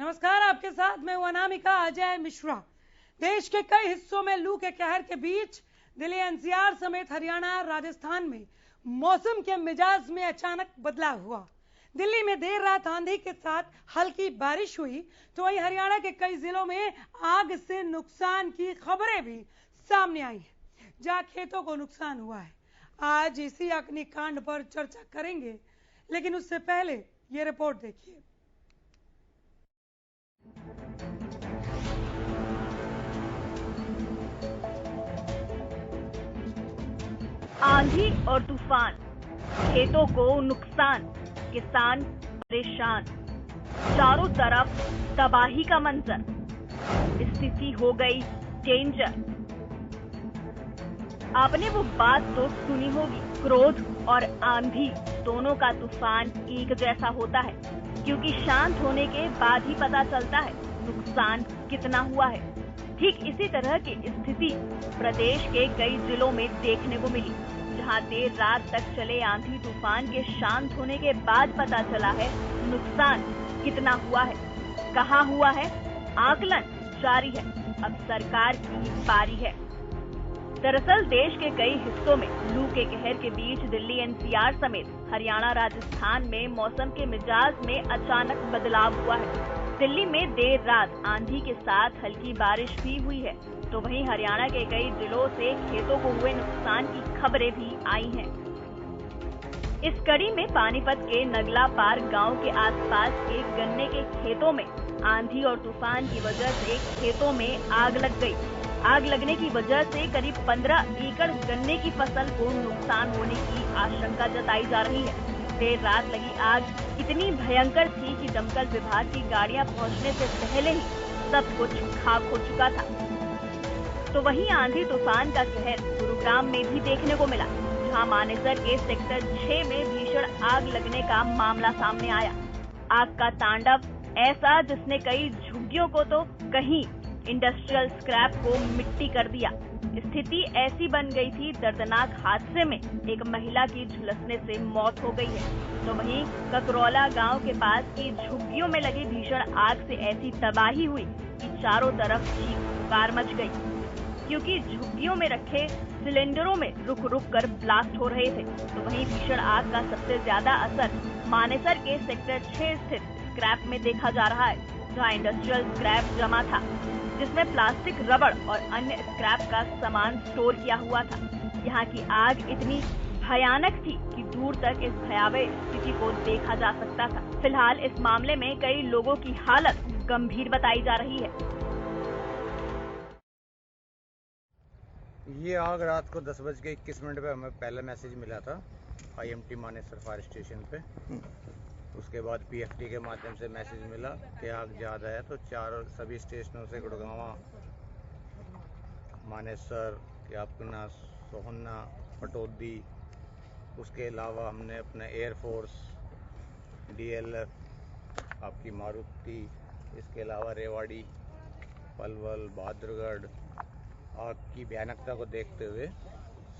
नमस्कार, आपके साथ मैं हूं अनामिका अजय मिश्रा। देश के कई हिस्सों में लू के कहर के बीच दिल्ली एनसीआर समेत हरियाणा राजस्थान में मौसम के मिजाज में अचानक बदलाव हुआ। दिल्ली में देर रात आंधी के साथ हल्की बारिश हुई तो वहीं हरियाणा के कई जिलों में आग से नुकसान की खबरें भी सामने आई हैं, जहां खेतों को नुकसान हुआ है। आज इसी अग्निकांड पर चर्चा करेंगे, लेकिन उससे पहले ये रिपोर्ट देखिए। आंधी और तूफान, खेतों को नुकसान, किसान परेशान, चारों तरफ तबाही का मंजर। स्थिति हो गई डेंजर। आपने वो बात तो सुनी होगी, क्रोध और आंधी दोनों का तूफान एक जैसा होता है, क्योंकि शांत होने के बाद ही पता चलता है नुकसान कितना हुआ है। ठीक इसी तरह की स्थिति प्रदेश के कई जिलों में देखने को मिली, जहां देर रात तक चले आंधी तूफान के शांत होने के बाद पता चला है नुकसान कितना हुआ है, कहां हुआ है, आकलन जारी है। अब सरकार की बारी है। दरअसल देश के कई हिस्सों में लू के कहर के बीच दिल्ली एनसीआर समेत हरियाणा राजस्थान में मौसम के मिजाज में अचानक बदलाव हुआ है। दिल्ली में देर रात आंधी के साथ हल्की बारिश भी हुई है, तो वहीं हरियाणा के कई जिलों से खेतों को हुए नुकसान की खबरें भी आई हैं। इस कड़ी में पानीपत के नगला पार गांव के आसपास के गन्ने के खेतों में आंधी और तूफान की वजह से खेतों में आग लग गई। आग लगने की वजह से करीब 15 एकड़ गन्ने की फसल को नुकसान होने की आशंका जताई जा रही है। देर रात लगी आग इतनी भयंकर थी कि दमकल विभाग की गाड़ियां पहुंचने से पहले ही सब कुछ खाक हो चुका था। तो वहीं आंधी तूफान का कहर गुरुग्राम में भी देखने को मिला, जहां मानेसर के सेक्टर 6 में भीषण आग लगने का मामला सामने आया। आग का तांडव ऐसा जिसने कई झुग्गियों को तो कहीं इंडस्ट्रियल स्क्रैप को मिट्टी कर दिया। स्थिति ऐसी बन गई थी, दर्दनाक हादसे में एक महिला की झुलसने से मौत हो गई है। तो वहीं ककरौला गांव के पास की झुग्गियों में लगी भीषण आग से ऐसी तबाही हुई कि चारों तरफ चीख पुकार मच गई, क्योंकि झुग्गियों में रखे सिलेंडरों में रुक रुक कर ब्लास्ट हो रहे थे। तो वहीं भीषण आग का सबसे ज्यादा असर मानेसर के सेक्टर 6 स्थित स्क्रैप में देखा जा रहा है, जहां इंडस्ट्रियल स्क्रैप जमा था, जिसमें प्लास्टिक, रबड़ और अन्य स्क्रैप का सामान स्टोर किया हुआ था। यहाँ की आग इतनी भयानक थी कि दूर तक इस भयावह स्थिति को देखा जा सकता था। फिलहाल इस मामले में कई लोगों की हालत गंभीर बताई जा रही है। ये आग रात को 10:21 पे हमें पहला मैसेज मिला था IMT मानेसर फायर स्टेशन पे। उसके बाद PFT के माध्यम से मैसेज मिला कि आग ज़्यादा है, तो सभी स्टेशनों से गुड़गांव, मानेसर, यापना, सोहना, पटौदी, उसके अलावा हमने अपना एयरफोर्स, DLF, आपकी मारुति, इसके अलावा रेवाड़ी, पलवल, बहादुरगढ़, आग की भयानकता को देखते हुए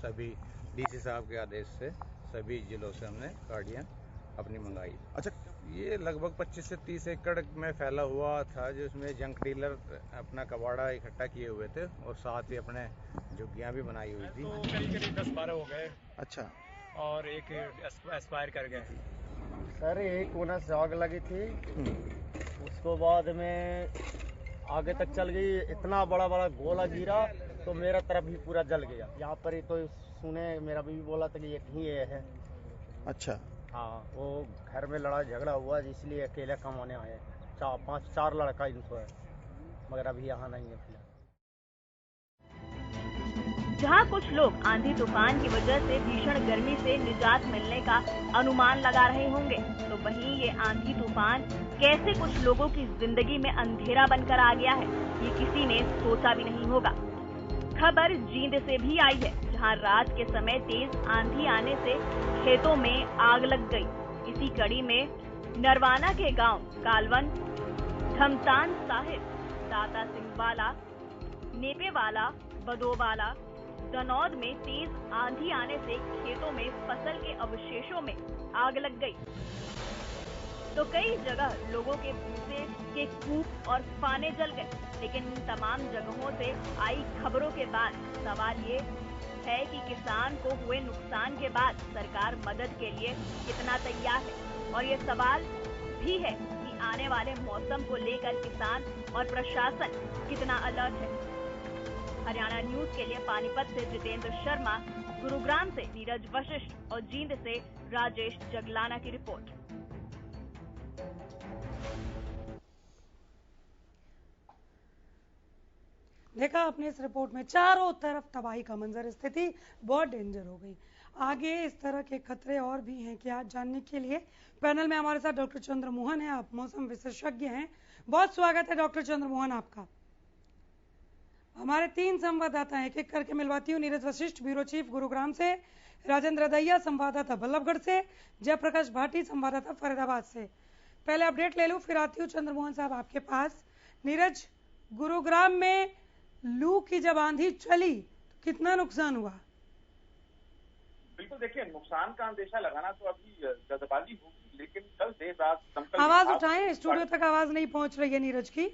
सभी DC साहब के आदेश से सभी जिलों से हमने गाड़ियाँ अपनी मंगाई। अच्छा, ये लगभग 25 से 30 एकड़ में फैला हुआ था, जिसमें जंक डीलर अपना कबाड़ा इकट्ठा किए हुए थे और साथ ही अपने झुग्गियाँ भी बनाई हुई थी। तो करीब 10-12 हो गए। अच्छा। और एक एक्सपायर कर गए। सर एक कोना से आग लगी थी, उसको बाद में आगे तक चल गई, इतना बड़ा बड़ा गोला गिरा तो मेरा तरफ भी पूरा जल गया। यहाँ पर ही तो सुने, मेरा बीवी बोला था कि एक ही ये है। अच्छा। हाँ, वो घर में लड़ाई झगड़ा हुआ, इसलिए अकेले कमाने आए। 4 लड़का इनको है, मगर अभी यहाँ नहीं है फिलहाल। जहां कुछ लोग आंधी तूफान की वजह से भीषण गर्मी से निजात मिलने का अनुमान लगा रहे होंगे, तो वहीं ये आंधी तूफान कैसे कुछ लोगों की जिंदगी में अंधेरा बनकर आ गया है, ये किसी ने सोचा भी नहीं होगा। खबर जींद से भी आई है, जहां रात के समय तेज आंधी आने से खेतों में आग लग गई। इसी कड़ी में नरवाना के गांव कालवन, धमतान साहिब, दाता सिंह वाला, नेपेवाला, बदोवाला, दनौद में तेज आंधी आने से खेतों में फसल के अवशेषों में आग लग गई। तो कई जगह लोगों के भूसे के कूप और पाने जल गए। लेकिन इन तमाम जगहों से आई खबरों के बाद सवाल ये है कि किसान को हुए नुकसान के बाद सरकार मदद के लिए कितना तैयार है, और ये सवाल भी है कि आने वाले मौसम को लेकर किसान और प्रशासन कितना अलर्ट है। हरियाणा न्यूज के लिए पानीपत से जितेंद्र शर्मा, गुरुग्राम से नीरज वशिष्ठ और जींद से राजेश जगलाना की रिपोर्ट। देखा आपने इस रिपोर्ट में चारों तरफ तबाही का मंजर, स्थिति बहुत डेंजर हो गई। आगे इस तरह के खतरे और भी हैं क्या, जानने के लिए पैनल में हमारे साथ डॉक्टर चंद्र मोहन है, आप मौसम विशेषज्ञ हैं। बहुत स्वागत है डॉक्टर चंद्र मोहन आपका। हमारे 3 संवाददाता हैं, एक एक करके मिलवाती हूँ। नीरज वशिष्ठ, ब्यूरो चीफ गुरुग्राम से, राजेंद्र दैया, संवाददाता बल्लभगढ़ से, जयप्रकाश भाटी, संवाददाता फरीदाबाद से। पहले अपडेट ले लूं, फिर आती हूँ चंद्र मोहन साहब आपके पास। नीरज, गुरुग्राम में लू की जब आंधी चली तो कितना नुकसान हुआ? बिल्कुल, देखिए नुकसान का अंदेशा लगाना तो अभी जल्दबाजी होगी, लेकिन कल देर रात आवाज उठाएं, स्टूडियो तक आवाज नहीं पहुंच रही है नीरज की।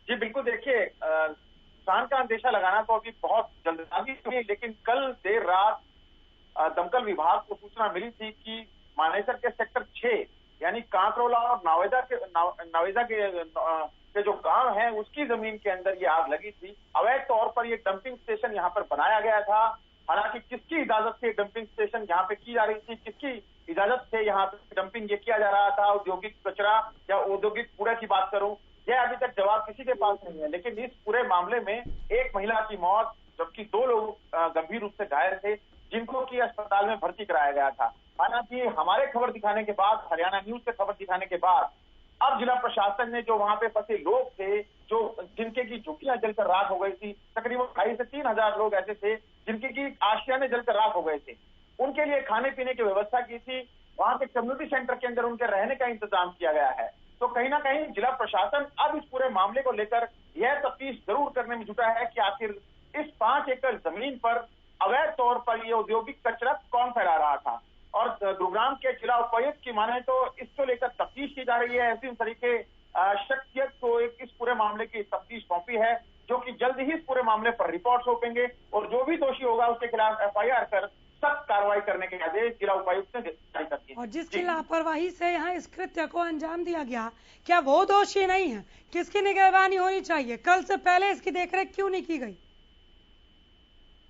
जी बिल्कुल, देखिए नुकसान का अंदेशा लगाना तो अभी बहुत जल्दबाजी हुई, लेकिन कल देर रात दमकल विभाग को सूचना मिली थी कि मानेसर के सेक्टर 6 यानी कांकरोला और नवेदा के जो गांव है उसकी जमीन के अंदर ये आग लगी थी। अवैध तौर पर ये डंपिंग स्टेशन यहाँ पर बनाया गया था। हालांकि किसकी इजाजत से डंपिंग स्टेशन यहाँ पे की जा रही थी, किसकी इजाजत से यहाँ पे डंपिंग ये किया जा रहा था, औद्योगिक कचरा या औद्योगिक कूड़ा की बात करूं, यह अभी तक जवाब किसी के पास नहीं है। लेकिन इस पूरे मामले में एक महिला की मौत, जबकि 2 लोग गंभीर रूप से घायल थे, जिनको की अस्पताल में भर्ती कराया गया था। हालांकि हमारे खबर दिखाने के बाद, हरियाणा न्यूज से खबर दिखाने के बाद, अब जिला प्रशासन ने जो वहां पे फंसे लोग थे, जो जिनके की झुग्गियां जलकर राख हो गई थी, तकरीबन 2,500 से 3,000 लोग ऐसे थे जिनके की आशियाने जलकर राख हो गए थे, उनके लिए खाने पीने की व्यवस्था की थी। वहां के कम्युनिटी सेंटर के अंदर उनके रहने का इंतजाम किया गया है। तो कहीं ना कहीं जिला प्रशासन अब इस पूरे मामले को लेकर यह तफ्तीश जरूर करने में जुटा है कि आखिर इस 5 एकड़ जमीन पर अवैध तौर पर यह औद्योगिक कचरा कौन फैला रहा था। और गुरुग्राम के जिला उपायुक्त की माने तो इसको लेकर तफ्तीश की जा रही है। ऐसी तरीके शख्सियत को इस पूरे मामले की तफ्तीश सौंपी है, जो कि जल्द ही इस पूरे मामले पर रिपोर्ट सौंपेंगे और जो भी दोषी होगा उसके खिलाफ FIR कर सख्त कार्रवाई करने के आदेश जिला उपायुक्त ने जारी कर दिए। और जिसकी लापरवाही से यहाँ इस कृत्य को अंजाम दिया गया, क्या वो दोषी नहीं है? किसकी निगरानी होनी चाहिए? कल से पहले इसकी देखरेख क्यों नहीं की गई?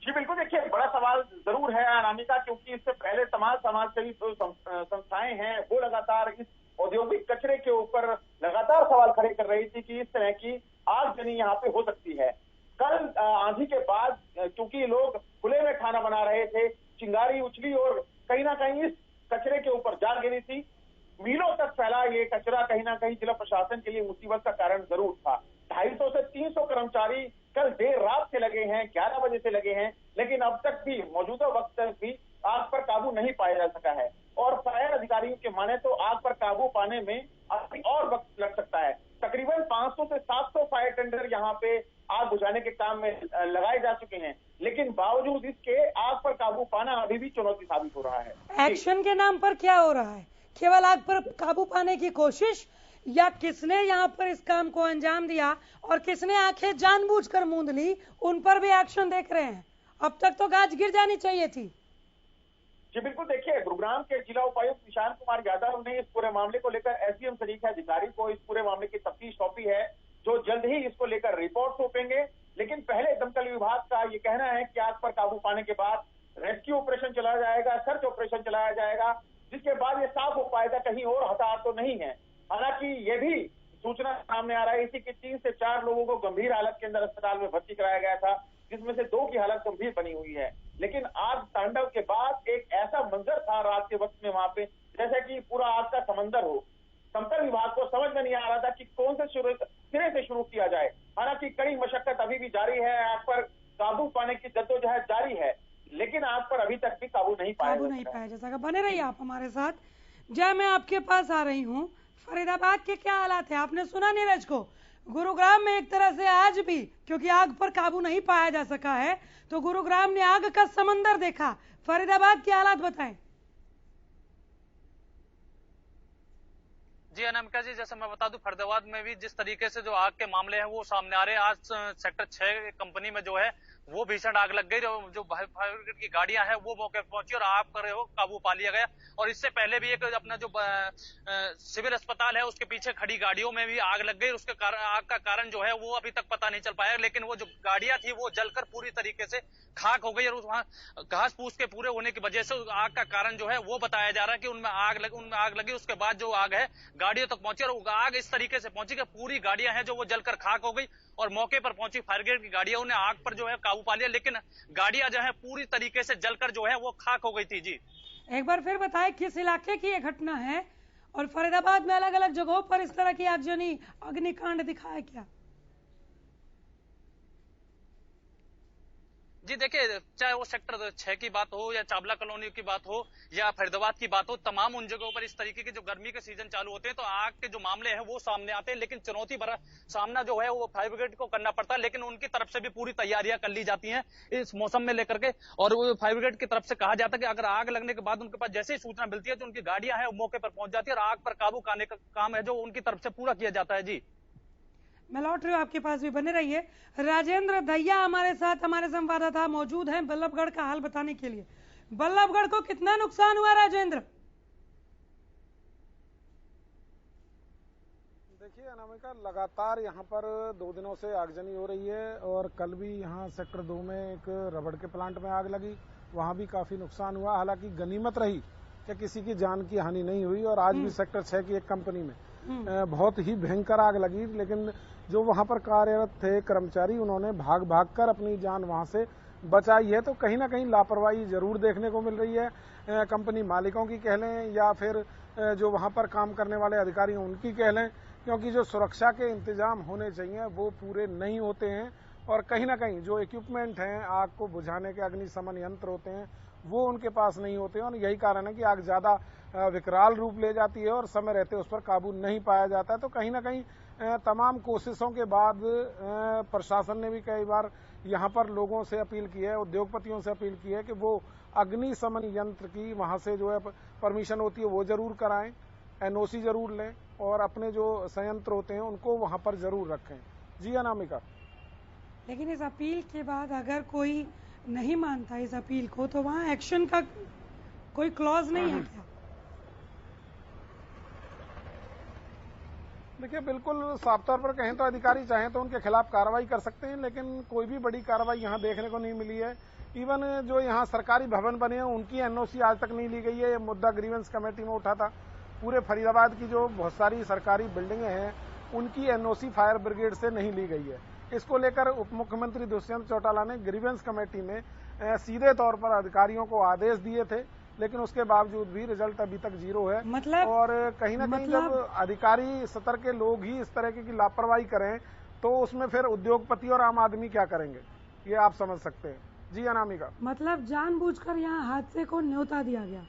जी बिल्कुल, देखिए बड़ा सवाल जरूर है अनामिका, क्योंकि इससे पहले तमाम समाजसेवी संस्थाएं हैं वो लगातार इस औद्योगिक कचरे के ऊपर लगातार सवाल खड़े कर रही थी कि इस तरह की आगजनी यहाँ पे हो सकती है। कल आंधी के बाद क्योंकि लोग खुले में खाना बना रहे थे, चिंगारी उछली और कहीं ना कहीं इस कचरे के ऊपर जा गिरी थी। मीलों तक फैला ये कचरा कहीं ना कहीं जिला प्रशासन के लिए मुसीबत का कारण जरूर था। 250 से 300 कर्मचारी कल देर रात से लगे हैं, 11 बजे से लगे हैं, लेकिन अब तक भी मौजूदा वक्त तक भी आग पर काबू नहीं पाया जा सका है। और फायर अधिकारियों के माने तो आग पर काबू पाने में अभी और वक्त लग सकता है। तकरीबन 500 से 700 फायर टेंडर यहाँ पे आग बुझाने के काम में लगाए जा चुके हैं, लेकिन बावजूद इसके आग पर काबू पाना अभी भी चुनौती साबित हो रहा है। एक्शन के नाम पर क्या हो रहा है? केवल आग पर काबू पाने की कोशिश, या किसने यहाँ पर इस काम को अंजाम दिया और किसने आंखें जानबूझकर मूंद ली, उन पर भी एक्शन देख रहे हैं? अब तक तो गाज गिर जानी चाहिए थी। जी बिल्कुल, देखिए गुरुग्राम के जिला उपायुक्त निशान कुमार यादव ने इस पूरे मामले को लेकर SDM तरीके अधिकारी को इस पूरे मामले की तफ्तीश सौंपी है, जो जल्द ही इसको लेकर रिपोर्ट सौंपेंगे। लेकिन पहले दमकल विभाग का ये कहना है कि आग पर काबू पाने के बाद रेस्क्यू ऑपरेशन चलाया जाएगा, सर्च ऑपरेशन चलाया जाएगा, जिसके बाद ये साफ हो पाएगा कहीं और हताहत तो नहीं है। हालांकि ये भी सूचना सामने आ रही थी कि 3 से 4 लोगों को गंभीर हालत के अंदर अस्पताल में भर्ती कराया गया था, जिसमें से 2 की हालत गंभीर बनी हुई है। लेकिन आग तांडव के बाद एक ऐसा मंजर था रात के वक्त में वहां पे, जैसे कि पूरा आग का समंदर हो। दमकल विभाग को समझ में नहीं आ रहा था कि कौन से सिरे से शुरू किया जाए। हालांकि कड़ी मशक्कत अभी भी जारी है, आग पर काबू पाने की जद्दोजहद जारी है, लेकिन आग पर अभी तक भी काबू नहीं पाया जा सका। बने रहिए आप हमारे साथ। जय, मैं आपके पास आ रही हूँ। फरीदाबाद के क्या हालात है? आपने सुना नीरज को, गुरुग्राम में एक तरह से आज भी क्योंकि आग पर काबू नहीं पाया जा सका है, तो गुरुग्राम ने आग का समंदर देखा। फरीदाबाद के हालात बताएं। जी अनामिका जी, जैसे मैं बता दूं, फरीदाबाद में भी जिस तरीके से जो आग के मामले हैं वो सामने आ रहे हैं। आज सेक्टर 6 कंपनी में जो है वो भीषण आग लग गई। जो फायर ब्रिगेड की गाड़ियां हैं वो मौके पर पहुंची और आग पर काबू पा लिया गया। और इससे पहले भी एक अपना जो सिविल अस्पताल है उसके पीछे खड़ी गाड़ियों में भी आग लग गई। उसके कारण आग का कारण जो है वो अभी तक पता नहीं चल पाया, लेकिन वो जो गाड़ियां थी वो जलकर पूरी तरीके से खाक हो गई। और वहां घास फूस के पूरे होने की वजह से आग का कारण जो है वो बताया जा रहा है कि उनमें आग लगी। उसके बाद जो आग है गाड़ियों तक पहुंची और आग इस तरीके से पहुंची कि पूरी गाड़ियां हैं जो वो जलकर खाक हो गई। और मौके पर पहुंची फायर ब्रिगेड की गाड़ियां, उन्हें आग पर जो है काबू पा लिया, लेकिन गाड़ियां जो है पूरी तरीके से जलकर जो है वो खाक हो गई थी। जी एक बार फिर बताएं किस इलाके की ये घटना है और फरीदाबाद में अलग अलग जगहों पर इस तरह की आगजनी अग्निकांड दिखाया क्या? जी देखिए, चाहे वो सेक्टर 6 की बात हो या चावला कॉलोनी की बात हो या फरीदाबाद की बात हो, तमाम उन जगहों पर इस तरीके के जो गर्मी के सीजन चालू होते हैं तो आग के जो मामले हैं वो सामने आते हैं। लेकिन चुनौती भरा सामना जो है वो फायर ब्रिगेड को करना पड़ता है, लेकिन उनकी तरफ से भी पूरी तैयारियां कर ली जाती हैं इस मौसम में लेकर के। और वो फायर ब्रिगेड की तरफ से कहा जाता है कि अगर आग लगने के बाद उनके पास जैसे ही सूचना मिलती है तो उनकी गाड़ियां हैं मौके पर पहुंच जाती है और आग पर काबू पाने का काम है जो उनकी तरफ से पूरा किया जाता है। जी मैं लौट रही हूँ, आपके पास भी बने रहिए। राजेंद्र दहिया हमारे साथ, हमारे संवाददाता मौजूद हैं बल्लभगढ़ का हाल बताने के लिए। बल्लभगढ़ को कितना नुकसान हुआ राजेंद्र? देखिए अनामिका, लगातार यहाँ पर 2 दिनों से आगजनी हो रही है और कल भी यहाँ सेक्टर 2 में एक रबड़ के प्लांट में आग लगी, वहाँ भी काफी नुकसान हुआ। हालांकि गनीमत रही कि किसी की जान की हानि नहीं हुई। और आज भी सेक्टर 6 की एक कंपनी में बहुत ही भयंकर आग लगी, लेकिन जो वहां पर कार्यरत थे कर्मचारी उन्होंने भाग भाग कर अपनी जान वहां से बचाई है। तो कहीं ना कहीं लापरवाही जरूर देखने को मिल रही है। कंपनी मालिकों की कह लें या फिर जो वहां पर काम करने वाले अधिकारी हैं उनकी कह लें, क्योंकि जो सुरक्षा के इंतजाम होने चाहिए वो पूरे नहीं होते हैं। और कहीं ना कहीं जो इक्विपमेंट हैं आग को बुझाने के, अग्निशमन यंत्र होते हैं, वो उनके पास नहीं होते हैं। और यही कारण है कि आग ज्यादा विकराल रूप ले जाती है और समय रहते उस पर काबू नहीं पाया जाता है। तो कहीं ना कहीं तमाम कोशिशों के बाद प्रशासन ने भी कई बार यहाँ पर लोगों से अपील की है, उद्योगपतियों से अपील की है कि वो अग्निशमन यंत्र की वहां से जो है परमिशन होती है वो जरूर कराएं, एनओसी जरूर लें और अपने जो संयंत्र होते हैं उनको वहां पर जरूर रखें। जी अनामिका। लेकिन इस अपील के बाद अगर कोई नहीं मानता इस अपील को तो वहाँ एक्शन का कोई क्लॉज नहीं है क्या? देखिए बिल्कुल साफ तौर पर कहें तो अधिकारी चाहें तो उनके खिलाफ कार्रवाई कर सकते हैं, लेकिन कोई भी बड़ी कार्रवाई यहाँ देखने को नहीं मिली है। इवन जो यहाँ सरकारी भवन बने हैं उनकी एनओसी आज तक नहीं ली गई है। ये मुद्दा ग्रीवेंस कमेटी में उठा था। पूरे फरीदाबाद की जो बहुत सारी सरकारी बिल्डिंगें हैं उनकी एनओसी फायर ब्रिगेड से नहीं ली गई है। इसको लेकर उप मुख्यमंत्री दुष्यंत चौटाला ने ग्रीवेंस कमेटी में सीधे तौर पर अधिकारियों को आदेश दिए थे, लेकिन उसके बावजूद भी रिजल्ट अभी तक 0 है। मतलब और कहीं ना कहीं जब अधिकारी सतर के लोग ही इस तरह की लापरवाही करें तो उसमें फिर उद्योगपति और आम आदमी क्या करेंगे, ये आप समझ सकते हैं। जी अनामिका। मतलब जानबूझकर यहाँ हादसे को न्योता दिया गया।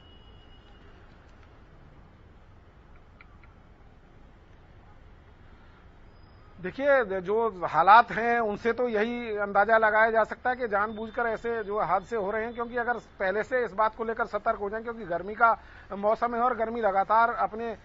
देखिए जो हालात हैं उनसे तो यही अंदाजा लगाया जा सकता है कि जानबूझकर ऐसे जो हादसे हो रहे हैं, क्योंकि अगर पहले से इस बात को लेकर सतर्क हो जाएं, क्योंकि गर्मी का मौसम है और गर्मी लगातार अपने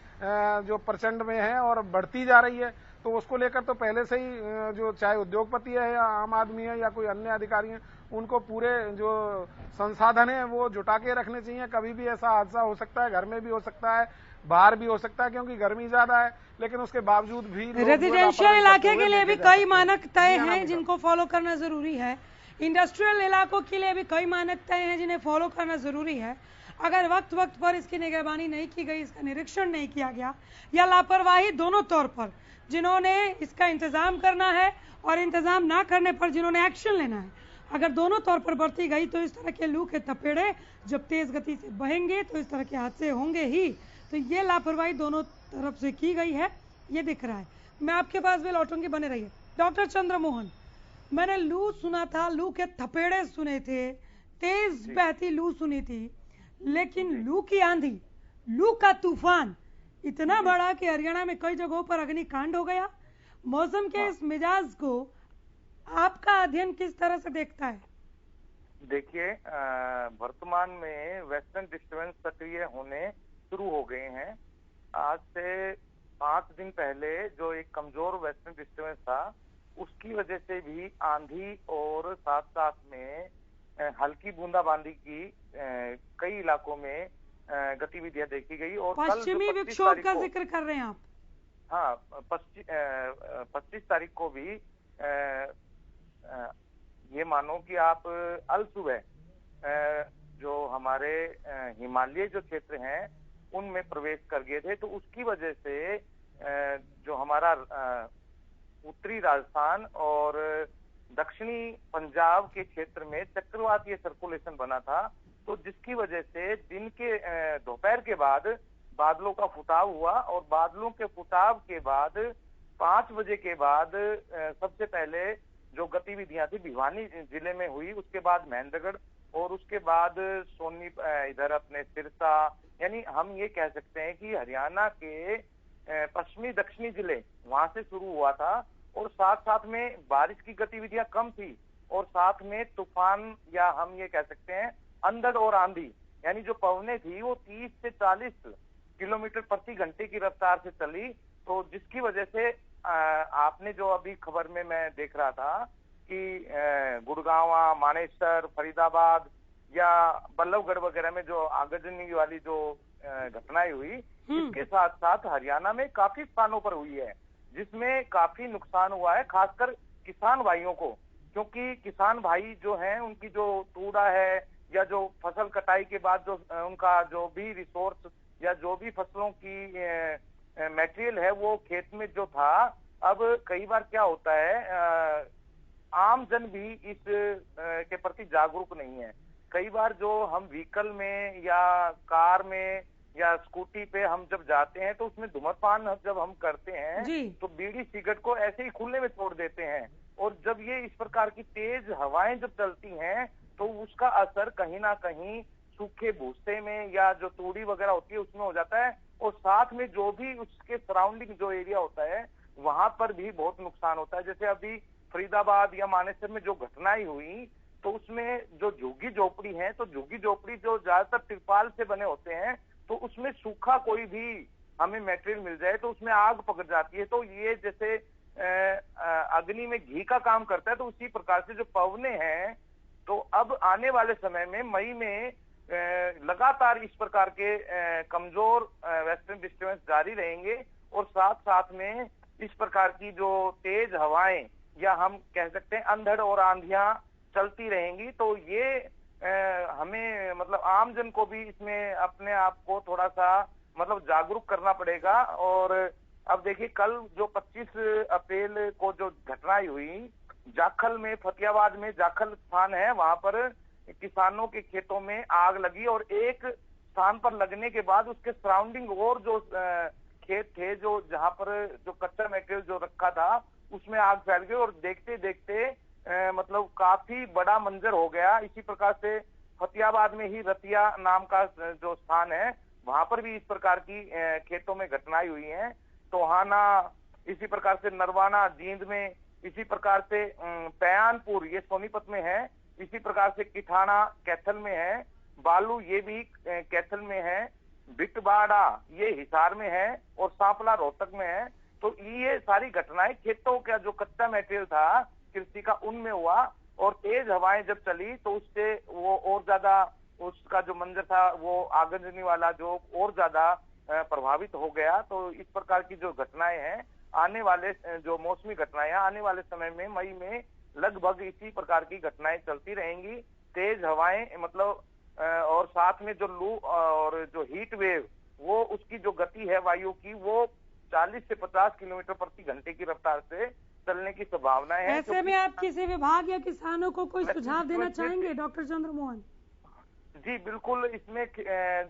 जो प्रचंड में है और बढ़ती जा रही है, तो उसको लेकर तो पहले से ही जो चाहे उद्योगपति है या आम आदमी है या कोई अन्य अधिकारी है उनको पूरे जो संसाधन है वो जुटा के रखने चाहिए। कभी भी ऐसा हादसा हो सकता है, घर में भी हो सकता है, बाहर भी हो सकता है, क्योंकि गर्मी ज्यादा है, लेकिन उसके बावजूद भी रेजिडेंशियल इलाके के लिए भी कई मानक तय हैं जिनको फॉलो करना जरूरी है। इंडस्ट्रियल इलाकों के लिए भी कई मानक तय हैं जिन्हें फॉलो करना जरूरी है। अगर वक्त वक्त पर इसकी निगरानी नहीं की गई, इसका निरीक्षण नहीं किया गया या लापरवाही दोनों तौर पर, जिन्होंने इसका इंतजाम करना है और इंतजाम ना करने पर जिन्होंने एक्शन लेना है, अगर दोनों तौर पर बरती गई तो इस तरह के लू के थपेड़े जब तेज गति से बहेंगे तो इस तरह के हादसे होंगे ही। तो ये लापरवाही दोनों तरफ से की गई है, ये दिख रहा है। मैं आपके पास भी लौटूंगी, बने रहिए। डॉक्टर चंद्रमोहन, मैंने लू सुना था, लू के थपेड़े सुने थे, तेज बहती लू सुनी थी, लेकिन लू की आंधी, लू का तूफान इतना बड़ा कि हरियाणा में कई जगहों पर अग्निकांड हो गया। मौसम के इस मिजाज को आपका अध्ययन किस तरह से देखता है? देखिए, वर्तमान में वेस्टर्न डिस्टर्बेंस सक्रिय होने शुरू हो गए हैं। आज से 5 दिन पहले जो एक कमजोर वेस्टर्न डिस्टर्बेंस था, उसकी वजह से भी आंधी और साथ साथ में हल्की बूंदाबांदी की कई इलाकों में गतिविधियां देखी गई। और कल पश्चिमी विक्षोभ का जिक्र कर रहे हैं आप? हाँ, 25 तारीख को भी ये मानो कि आप अल सुबह जो हमारे हिमालय जो क्षेत्र हैं उनमें प्रवेश कर गए थे। तो उसकी वजह से जो हमारा उत्तरी राजस्थान और दक्षिणी पंजाब के क्षेत्र में चक्रवातीय सर्कुलेशन बना था, तो जिसकी वजह से दिन के दोपहर के बाद बादलों का फुटाव हुआ। और बादलों के फुटाव के बाद 5 बजे के बाद सबसे पहले जो गतिविधियां थी भिवानी जिले में हुई, उसके बाद महेंद्रगढ़ और उसके बाद सोनी इधर अपने सिरसा, यानी हम ये कह सकते हैं कि हरियाणा के पश्चिमी दक्षिणी जिले वहां से शुरू हुआ था। और साथ साथ में बारिश की गतिविधियां कम थी और साथ में तूफान या हम ये कह सकते हैं अंधड़ और आंधी, यानी जो पवनें थी वो 30 से 40 किलोमीटर प्रति घंटे की रफ्तार से चली। तो जिसकी वजह से आपने जो अभी खबर में मैं देख रहा था कि गुड़गांव, मानेसर, फरीदाबाद या बल्लभगढ़ वगैरह में जो आगजनी वाली जो घटनाएं हुई, इसके साथ साथ हरियाणा में काफी स्थानों पर हुई है, जिसमें काफी नुकसान हुआ है, खासकर किसान भाइयों को। क्योंकि किसान भाई जो हैं उनकी जो तूड़ा है या जो फसल कटाई के बाद जो उनका जो भी रिसोर्स या जो भी फसलों की मटेरियल है वो खेत में जो था, अब कई बार क्या होता है आम जन भी इस के प्रति जागरूक नहीं है। कई बार जो हम व्हीकल में या कार में या स्कूटी पे हम जब जाते हैं तो उसमें धूम्रपान जब हम करते हैं तो बीड़ी सिगरेट को ऐसे ही खुले में छोड़ देते हैं। और जब ये इस प्रकार की तेज हवाएं जब चलती हैं तो उसका असर कहीं ना कहीं सूखे भूसे में या जो तूड़ी वगैरह होती है उसमें हो जाता है। और साथ में जो भी उसके सराउंडिंग जो एरिया होता है वहां पर भी बहुत नुकसान होता है। जैसे अभी फरीदाबाद या मानेसर में जो घटनाएं हुई तो उसमें जो झुग्गी झोपड़ी है, तो झुग्गी झोपड़ी जो ज्यादातर तिरपाल से बने होते हैं, तो उसमें सूखा कोई भी हमें मटेरियल मिल जाए तो उसमें आग पकड़ जाती है। तो ये जैसे अग्नि में घी का काम करता है, तो उसी प्रकार से जो पवने हैं, तो अब आने वाले समय में मई में लगातार इस प्रकार के कमजोर वेस्टर्न डिस्टर्बेंस जारी रहेंगे। और साथ साथ में इस प्रकार की जो तेज हवाएं या हम कह सकते हैं अंधड़ और आंधियां चलती रहेंगी। तो ये हमें मतलब आम जन को भी इसमें अपने आप को थोड़ा सा मतलब जागरूक करना पड़ेगा। और अब देखिए कल जो 25 अप्रैल को जो घटनाएं हुई जाखल में, फतेहाबाद में जाखल स्थान है, वहां पर किसानों के खेतों में आग लगी और एक स्थान पर लगने के बाद उसके सराउंडिंग और जो खेत थे जो जहां पर जो कच्चा मटेरियल जो रखा था उसमें आग फैल गई और देखते देखते मतलब काफी बड़ा मंजर हो गया। इसी प्रकार से फतेहाबाद में ही रतिया नाम का जो स्थान है वहां पर भी इस प्रकार की खेतों में घटनाएं हुई हैं। टोहाना, इसी प्रकार से नरवाना जींद में, इसी प्रकार से पयानपुर ये सोनीपत में है, इसी प्रकार से किठाना कैथल में है, बालू ये भी कैथल में है, बिटबाड़ा ये हिसार में है और सांपला रोहतक में है। तो ये सारी घटनाएं खेतों का जो कच्चा मटेरियल था कृषि का उनमें हुआ। और तेज हवाएं जब चली तो उससे वो और ज्यादा उसका जो मंजर था वो आगजनी वाला जो और ज्यादा प्रभावित हो गया। तो इस प्रकार की जो घटनाएं हैं आने वाले जो मौसमी घटनाएं आने वाले समय में मई में लगभग इसी प्रकार की घटनाएं चलती रहेंगी। तेज हवाएं मतलब और साथ में जो लू और जो हीट वेव वो उसकी जो गति है वायु की वो 40 से 50 किलोमीटर प्रति घंटे की रफ्तार से चलने की संभावनाएं है। ऐसे में आप किसी विभाग या किसानों को कोई सुझाव देना चाहेंगे डॉक्टर चंद्रमोहन? जी बिल्कुल, इसमें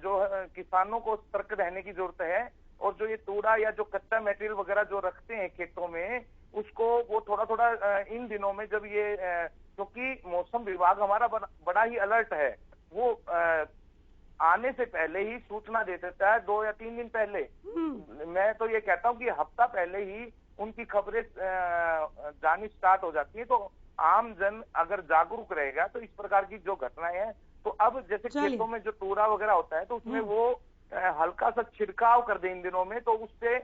जो किसानों को सतर्क रहने की जरूरत है। और जो ये तूड़ा या जो कच्चा मटेरियल वगैरह जो रखते हैं खेतों में उसको वो थोड़ा थोड़ा इन दिनों में जब ये क्योंकि मौसम विभाग हमारा बड़ा ही अलर्ट है, वो आने से पहले ही सूचना दे देता है 2 या 3 दिन पहले। मैं तो ये कहता हूँ कि हफ्ता पहले ही उनकी खबरें जानी स्टार्ट हो जाती है। तो आम जन अगर जागरूक रहेगा तो इस प्रकार की जो घटनाएं हैं, तो अब जैसे खेतों में जो तूड़ा वगैरह होता है तो उसमें वो हल्का सा छिड़काव कर दे इन दिनों में, तो उससे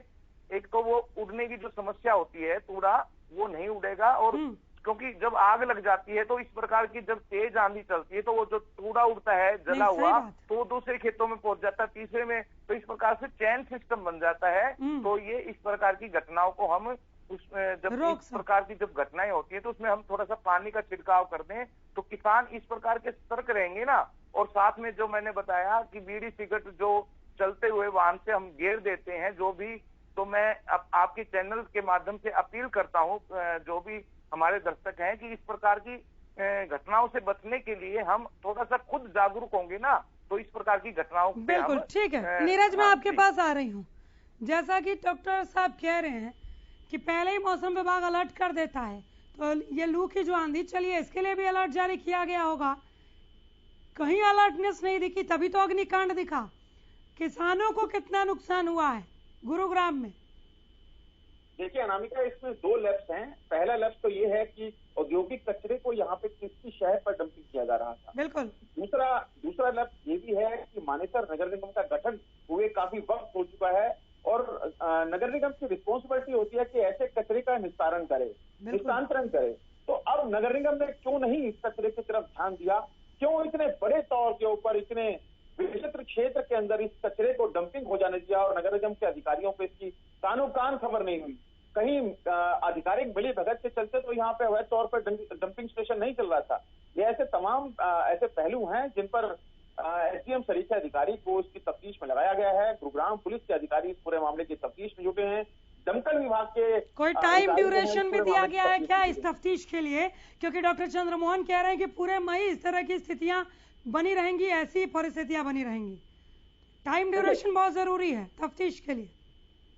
एक तो वो उड़ने की जो समस्या होती है, तूड़ा वो नहीं उड़ेगा, और क्योंकि जब आग लग जाती है तो इस प्रकार की जब तेज आंधी चलती है तो वो जो तूड़ा उड़ता है जला हुआ तो वो दूसरे खेतों में पहुंच जाता है, तीसरे में, तो इस प्रकार से चैन सिस्टम बन जाता है। तो ये इस प्रकार की घटनाओं को हम जब इस प्रकार की जब घटनाएं होती है तो उसमें हम थोड़ा सा पानी का छिड़काव कर दें तो किसान इस प्रकार के सतर्क रहेंगे ना। और साथ में जो मैंने बताया कि बीड़ी सिगरेट जो चलते हुए वाहन से हम घेर देते हैं जो भी, तो मैं आपके चैनल के माध्यम से अपील करता हूं जो भी हमारे दर्शक हैं कि इस प्रकार की घटनाओं से बचने के लिए हम थोड़ा सा खुद जागरूक होंगे ना, तो इस प्रकार की घटनाओं पे बिल्कुल ठीक है। नीरज, मैं आपके पास आ रही हूँ। जैसा कि डॉक्टर साहब कह रहे हैं कि पहले ही मौसम विभाग अलर्ट कर देता है, तो ये लू की जो आंधी चली है इसके लिए भी अलर्ट जारी किया गया होगा। कहीं अलर्टनेस नहीं दिखी, तभी तो अग्निकांड दिखा। किसानों को कितना नुकसान हुआ है गुरुग्राम में? देखिए अनामिका, इसमें दो लैप्स हैं। पहला लैप्स तो ये है कि औद्योगिक कचरे को यहाँ पे किसी शहर पर डंपिंग किया जा रहा था। बिल्कुल। दूसरा लैप्स ये भी है कि मानेसर नगर निगम का गठन हुए काफी वक्त हो चुका है और नगर निगम की रिस्पॉन्सिबिलिटी होती है कि ऐसे कचरे का निस्तारण करे, निस्तांतरण करे। तो अब नगर निगम ने क्यों नहीं इस कचरे की तरफ ध्यान दिया? क्यों इतने बड़े तौर के ऊपर इतने विचित्र क्षेत्र के अंदर इस कचरे को डंपिंग हो जाने दिया और नगर निगम के अधिकारियों को इसकी कानो कान खबर नहीं हुई? कहीं आधिकारिक मिली भगत के चलते तो यहाँ पे अवैध तौर पर डंपिंग स्टेशन नहीं चल रहा था। ये ऐसे तमाम ऐसे पहलू हैं जिन पर एसडीएम सरीखे अधिकारी को इसकी तफ्तीश में लगाया गया है। गुरुग्राम पुलिस के अधिकारी इस पूरे मामले की तफ्तीश में जुटे हैं। दमकल विभाग के कोई टाइम ड्यूरेशन भी दिया गया है क्या इस तफ्तीश के लिए? क्योंकि डॉक्टर चंद्रमोहन कह रहे हैं कि पूरे मई इस तरह की स्थितियां बनी रहेंगी, ऐसी परिस्थितियां बनी रहेंगी। टाइम ड्यूरेशन बहुत जरूरी है तफ्तीश के लिए।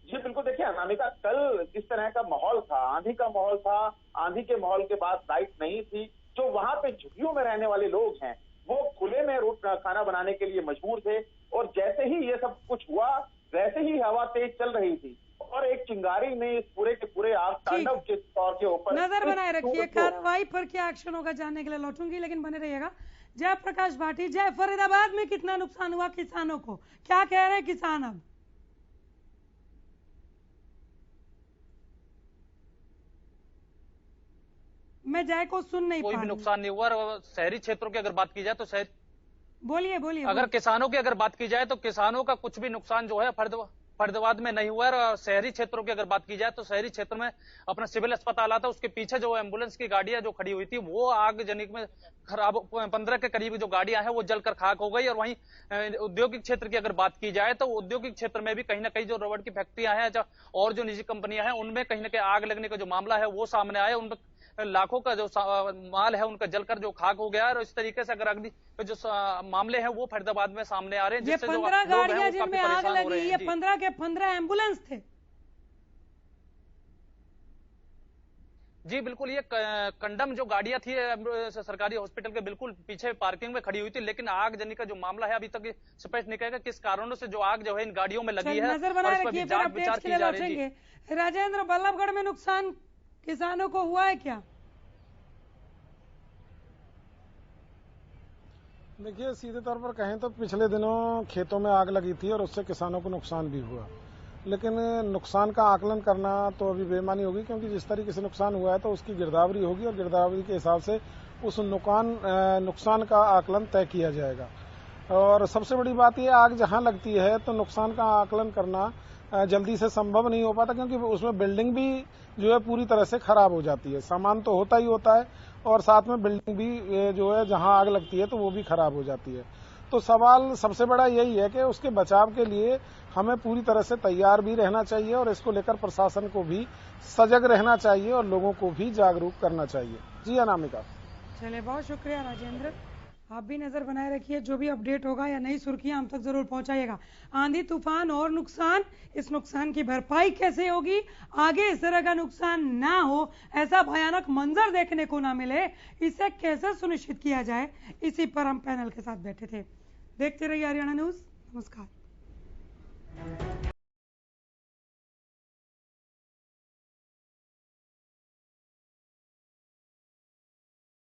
जी बिल्कुल। देखिए अनामिका, कल जिस तरह का माहौल था, आंधी का माहौल था, आंधी के माहौल के बाद लाइट नहीं थी, जो वहां पे झुग्गियों में रहने वाले लोग हैं वो खुले में खाना बनाने के लिए मजबूर थे। और जैसे ही ये सब कुछ हुआ वैसे ही हवा तेज चल रही थी और एक चिंगारी ने इस पूरे के पूरे आग तांडव के तौर के ऊपर नजर बनाए रखिए। कार्रवाई पर क्या एक्शन होगा जानने के लिए लौटूंगी, लेकिन बने रहिएगा। जय प्रकाश भाटी, जय, फरीदाबाद में कितना नुकसान हुआ किसानों को, क्या कह रहे हैं किसान? अब मैं जय को सुन नहीं पा रही। कोई भी नुकसान नहीं हुआ। और शहरी क्षेत्रों की अगर बात की जाए तो बोलिए। अगर किसानों की अगर बात की जाए तो किसानों का कुछ भी नुकसान जो है फरीदाबाद में नहीं हुआ है। और शहरी क्षेत्रों की अगर बात की जाए तो शहरी क्षेत्र में अपना सिविल अस्पताल आता, उसके पीछे जो एम्बुलेंस की गाड़ियां जो खड़ी हुई थी वो आगजनी में खराब 15 के करीब जो गाड़ियां हैं वो जलकर खाक हो गई। और वहीं औद्योगिक क्षेत्र की अगर बात की जाए तो औद्योगिक क्षेत्र में भी कहीं ना कहीं जो रबड़ की फैक्ट्रियां हैं और जो निजी कंपनियां हैं उनमें कहीं ना कहीं आग लगने का जो मामला है वो सामने आया। उन लाखों का जो माल है उनका जलकर जो खाक हो गया है। और इस तरीके से अगर अग्नि जो मामले हैं वो फरीदाबाद में सामने आ रहे हैं। ये 15 गाड़ियां जिनमें आग लगी, ये 15 के 15 एम्बुलेंस थे। जी बिल्कुल। ये कंडम जो गाड़ियां थी सरकारी हॉस्पिटल के बिल्कुल पीछे पार्किंग में खड़ी हुई थी। लेकिन आगजनी का जो मामला है अभी तक स्पष्ट नहीं कहेगा किस कारणों से जो आग जो है इन गाड़ियों में लगी है। नजर बनाए रखिए, फिर अपडेट्स के लिए लौटेंगे। राजेंद्र, बल्लभगढ़ में नुकसान किसानों को हुआ है क्या? देखिए, सीधे तौर पर कहें तो पिछले दिनों खेतों में आग लगी थी और उससे किसानों को नुकसान भी हुआ। लेकिन नुकसान का आकलन करना तो अभी बेमानी होगी, क्योंकि जिस तरीके से नुकसान हुआ है तो उसकी गिरदावरी होगी और गिरदावरी के हिसाब से उस नुकसान का आकलन तय किया जाएगा। और सबसे बड़ी बात यह, आग जहां लगती है तो नुकसान का आकलन करना जल्दी से संभव नहीं हो पाता, क्योंकि उसमें बिल्डिंग भी जो है पूरी तरह से खराब हो जाती है। सामान तो होता ही होता है और साथ में बिल्डिंग भी जो है जहां आग लगती है तो वो भी खराब हो जाती है। तो सवाल सबसे बड़ा यही है कि उसके बचाव के लिए हमें पूरी तरह से तैयार भी रहना चाहिए और इसको लेकर प्रशासन को भी सजग रहना चाहिए और लोगों को भी जागरूक करना चाहिए। जी अनामिका। चलिए, बहुत शुक्रिया राजेंद्र। आप भी नजर बनाए रखिए, जो भी अपडेट होगा या नई सुर्खियां हम तक जरूर पहुंचाइएगा। आंधी तूफान और नुकसान, इस नुकसान की भरपाई कैसे होगी, आगे इस तरह का नुकसान ना हो, ऐसा भयानक मंजर देखने को ना मिले, इसे कैसे सुनिश्चित किया जाए, इसी पर हम पैनल के साथ बैठे थे। देखते रहिए हरियाणा न्यूज। नमस्कार।